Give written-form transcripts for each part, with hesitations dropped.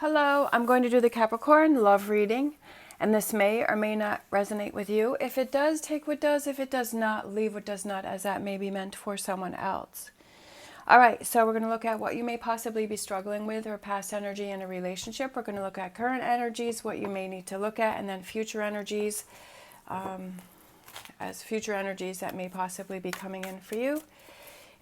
Hello, I'm going to do the Capricorn love reading, and this may or may not resonate with you. If it does, take what does. If it does not, leave what does not, as that may be meant for someone else. All right, so we're going to look at what you may possibly be struggling with or past energy in a relationship. We're going to look at current energies, what you may need to look at, and then future energies, as future energies that may possibly be coming in for you.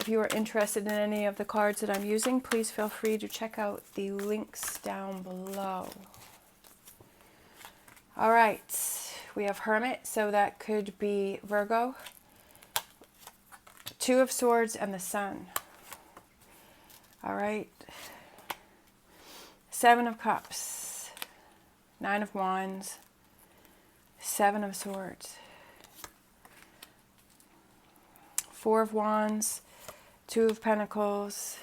If you are interested in any of the cards that I'm using, please feel free to check out the links down below. All right, we have Hermit, so that could be Virgo, Two of Swords, and the Sun. All right, Seven of Cups, Nine of Wands, Seven of Swords, Four of Wands, Two of Pentacles,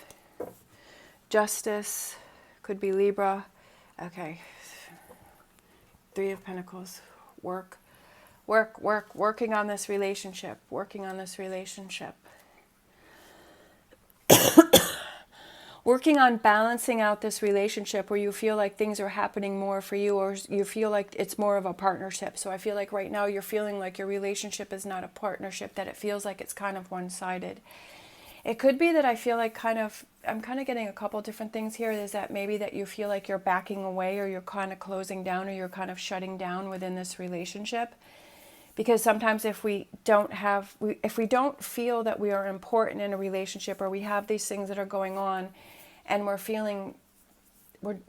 Justice, could be Libra. Okay, Three of Pentacles, working on this relationship, working on balancing out this relationship where you feel like things are happening more for you, or you feel like it's more of a partnership. So I feel like right now you're feeling like your relationship is not a partnership, that it feels like it's kind of one-sided. It could be that I feel like I'm kind of getting a couple different things here. Is that maybe that you feel like you're backing away, or you're kind of closing down, or you're kind of shutting down within this relationship. Because sometimes if we don't feel that we are important in a relationship, or we have these things that are going on, and we're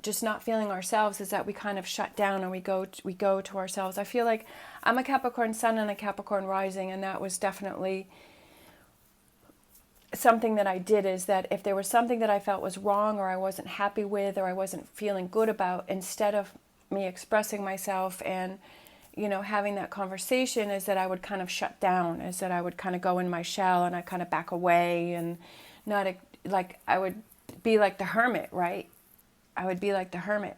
just not feeling ourselves, is that we kind of shut down and we go to ourselves. I feel like I'm a Capricorn sun and a Capricorn rising, and that was definitely something that I did, is that if there was something that I felt was wrong, or I wasn't happy with, or I wasn't feeling good about, instead of me expressing myself and, having that conversation, is that I would kind of shut down, is that I would kind of go in my shell and I kind of back away, and not like I would be like the hermit, right? I would be like the hermit.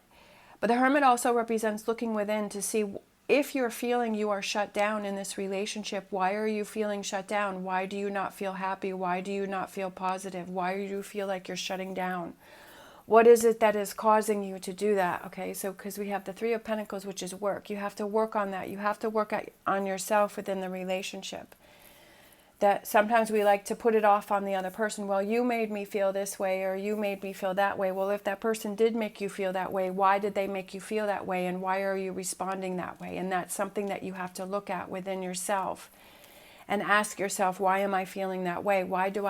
But the hermit also represents looking within to see if you're feeling you are shut down in this relationship. Why are you feeling shut down? Why do you not feel happy? Why do you not feel positive? Why do you feel like you're shutting down? What is it that is causing you to do that? Okay, so because we have the Three of Pentacles, which is work. You have to work on that. You have to work on yourself within the relationship. That sometimes we like to put it off on the other person. Well, you made me feel this way, or you made me feel that way. Well, if that person did make you feel that way, why did they make you feel that way? And why are you responding that way? And that's something that you have to look at within yourself and ask yourself, why am I feeling that way? Why do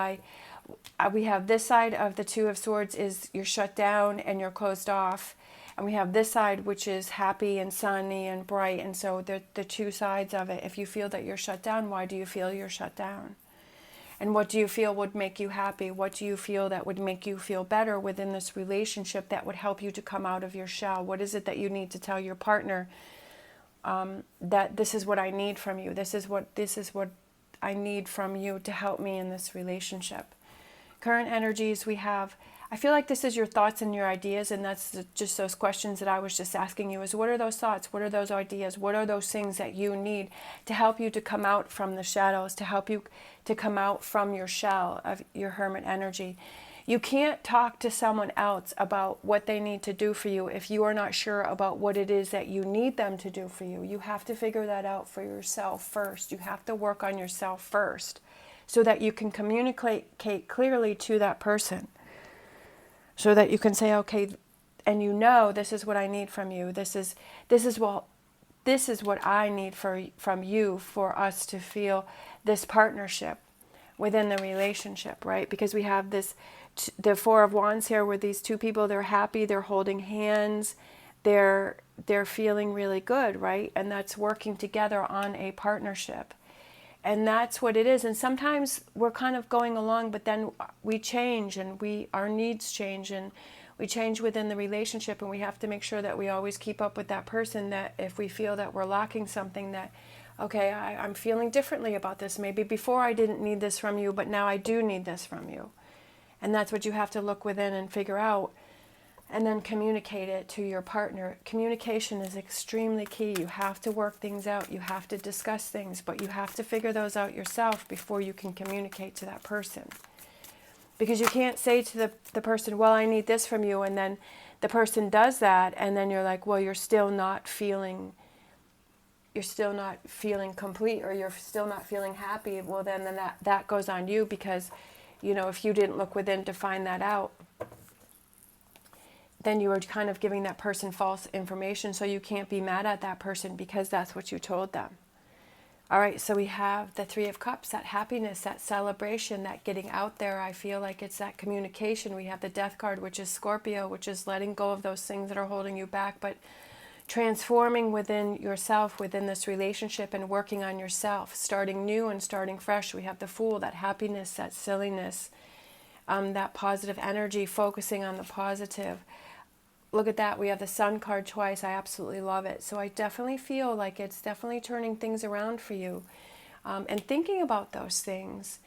we have this side of the Two of Swords is you're shut down and you're closed off. And we have this side, which is happy and sunny and bright. And so the two sides of it. If you feel that you're shut down, why do you feel you're shut down? And what do you feel would make you happy? What do you feel that would make you feel better within this relationship, that would help you to come out of your shell? What is it that you need to tell your partner, that this is what I need from you? This is what I need from you to help me in this relationship. Current energies we have. I feel like this is your thoughts and your ideas, and that's just those questions that I was just asking you, is what are those thoughts? What are those ideas? What are those things that you need to help you to come out from the shadows, to help you to come out from your shell of your hermit energy? You can't talk to someone else about what they need to do for you if you are not sure about what it is that you need them to do for you. You have to figure that out for yourself first. You have to work on yourself first so that you can communicate clearly to that person. So that you can say, okay, and this is what I need from you. This is what I need from you for us to feel this partnership within the relationship, right? Because we have the Four of Wands here, where these two people, they're happy, they're holding hands, they're feeling really good, right? And that's working together on a partnership. And that's what it is. And sometimes we're kind of going along, but then we change, and our needs change, and we change within the relationship, and we have to make sure that we always keep up with that person, that if we feel that we're lacking something, that, okay, I'm feeling differently about this. Maybe before I didn't need this from you, but now I do need this from you. And that's what you have to look within and figure out, and then communicate it to your partner. Communication is extremely key. You have to work things out. You have to discuss things, but you have to figure those out yourself before you can communicate to that person. Because you can't say to the person, well, I need this from you, and then the person does that, and then you're like, well, you're still not feeling complete, or you're still not feeling happy, well, then that goes on you, because, if you didn't look within to find that out, then you were kind of giving that person false information. So you can't be mad at that person because that's what you told them. All right, so we have the Three of Cups, that happiness, that celebration, that getting out there. I feel like it's that communication. We have the Death card, which is Scorpio, which is letting go of those things that are holding you back, but transforming within yourself, within this relationship, and working on yourself, starting new and starting fresh. We have the Fool, that happiness, that silliness, that positive energy, focusing on the positive. Look at that. We have the Sun card twice. I absolutely love it. So I definitely feel like it's definitely turning things around for you, and thinking about those things.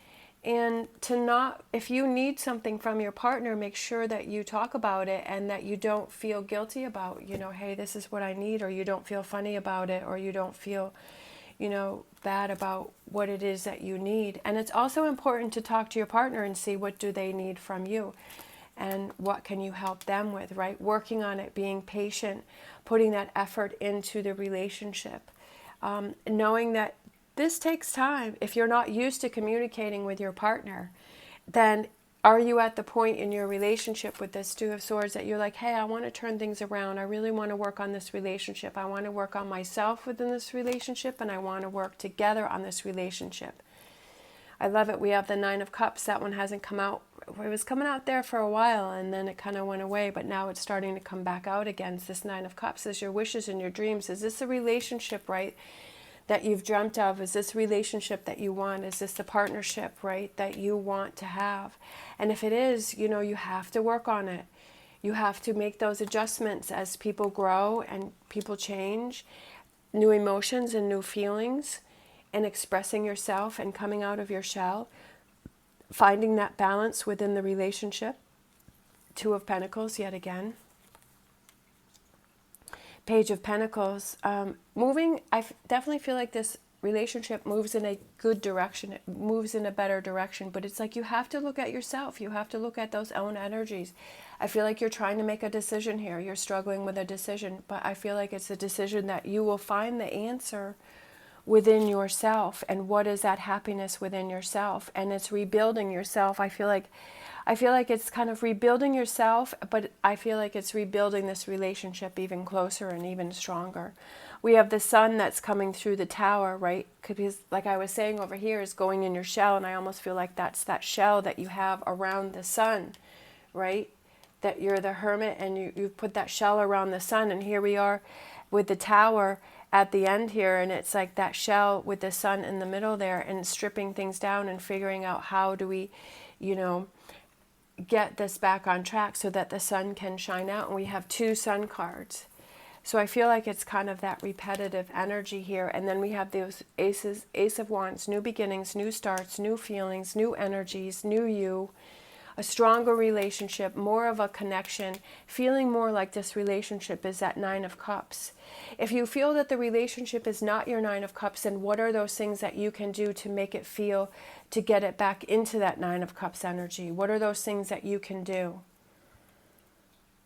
And to not, if you need something from your partner, make sure that you talk about it and that you don't feel guilty about, hey, this is what I need, or you don't feel funny about it, or you don't feel, bad about what it is that you need. And it's also important to talk to your partner and see what do they need from you. And what can you help them with, right? Working on it, being patient, putting that effort into the relationship. Knowing that this takes time. If you're not used to communicating with your partner, then are you at the point in your relationship with this Two of Swords that you're like, hey, I want to turn things around. I really want to work on this relationship. I want to work on myself within this relationship, and I want to work together on this relationship. I love it. We have the Nine of Cups. That one hasn't come out. It was coming out there for a while, and then it kind of went away, but now it's starting to come back out again. It's this Nine of Cups. Is your wishes and your dreams. Is this a relationship, right, that you've dreamt of? Is this relationship that you want? Is this the partnership, right, that you want to have? And if it is, you have to work on it. You have to make those adjustments as people grow and people change, new emotions and new feelings, and expressing yourself and coming out of your shell, finding that balance within the relationship. Two of Pentacles, yet again. Page of Pentacles. Moving, definitely feel like this relationship moves in a good direction. It moves in a better direction, but it's like you have to look at yourself. You have to look at those own energies. I feel like you're trying to make a decision here. You're struggling with a decision, but I feel like it's a decision that you will find the answer within yourself. And what is that happiness within yourself? And it's rebuilding yourself. I feel like it's kind of rebuilding yourself, but I feel like it's rebuilding this relationship even closer and even stronger. We have the Sun that's coming through the Tower, right? Because like I was saying, over here is going in your shell, and I almost feel like that's that shell that you have around the Sun, right? That you're the Hermit and you put that shell around the Sun, and here we are with the Tower at the end here, and it's like that shell with the Sun in the middle there, and stripping things down and figuring out how do we, get this back on track so that the sun can shine out. And we have two Sun cards. So I feel like it's kind of that repetitive energy here. And then we have those aces, Ace of Wands, new beginnings, new starts, new feelings, new energies, new you, a stronger relationship, more of a connection, feeling more like this relationship is that Nine of Cups. If you feel that the relationship is not your Nine of Cups, then what are those things that you can do to make it feel, to get it back into that Nine of Cups energy? What are those things that you can do?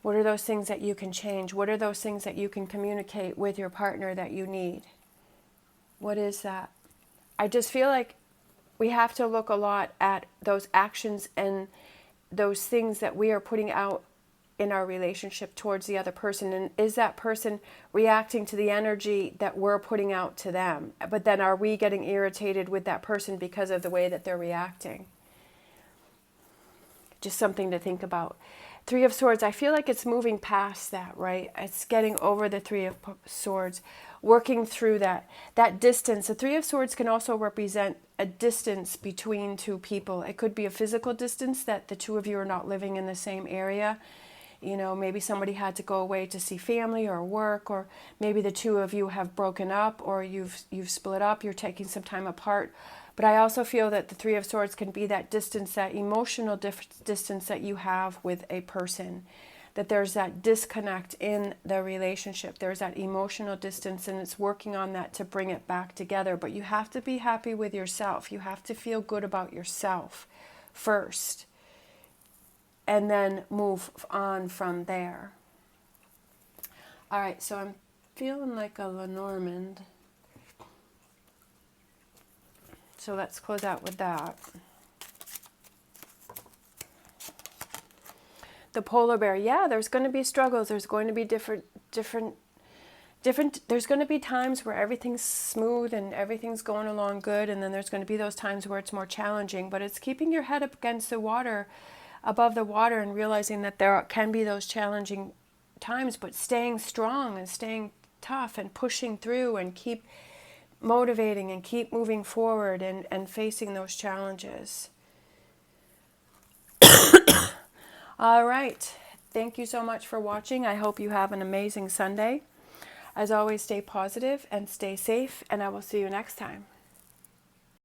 What are those things that you can change? What are those things that you can communicate with your partner that you need? What is that? I just feel like we have to look a lot at those actions and those things that we are putting out in our relationship towards the other person. And is that person reacting to the energy that we're putting out to them? But then are we getting irritated with that person because of the way that they're reacting? Just something to think about. Three of Swords, I feel like it's moving past that, right? It's getting over the Three of Swords, working through that distance. The Three of Swords can also represent a distance between two people. It could be a physical distance, that the two of you are not living in the same area. Maybe somebody had to go away to see family or work, or maybe the two of you have broken up, or you've split up, you're taking some time apart. But I also feel that the Three of Swords can be that distance, that emotional distance that you have with a person, that there's that disconnect in the relationship. There's that emotional distance, and it's working on that to bring it back together. But you have to be happy with yourself. You have to feel good about yourself first, and then move on from there. All right, so I'm feeling like a Lenormand. So let's close out with that. The polar bear, yeah, there's going to be struggles. There's going to be different, there's going to be times where everything's smooth and everything's going along good. And then there's going to be those times where it's more challenging, but it's keeping your head up against the water, above the water, and realizing that there can be those challenging times, but staying strong and staying tough and pushing through and keep motivating and keep moving forward and facing those challenges. All right. Thank you so much for watching. I hope you have an amazing Sunday. As always, stay positive and stay safe, and I will see you next time.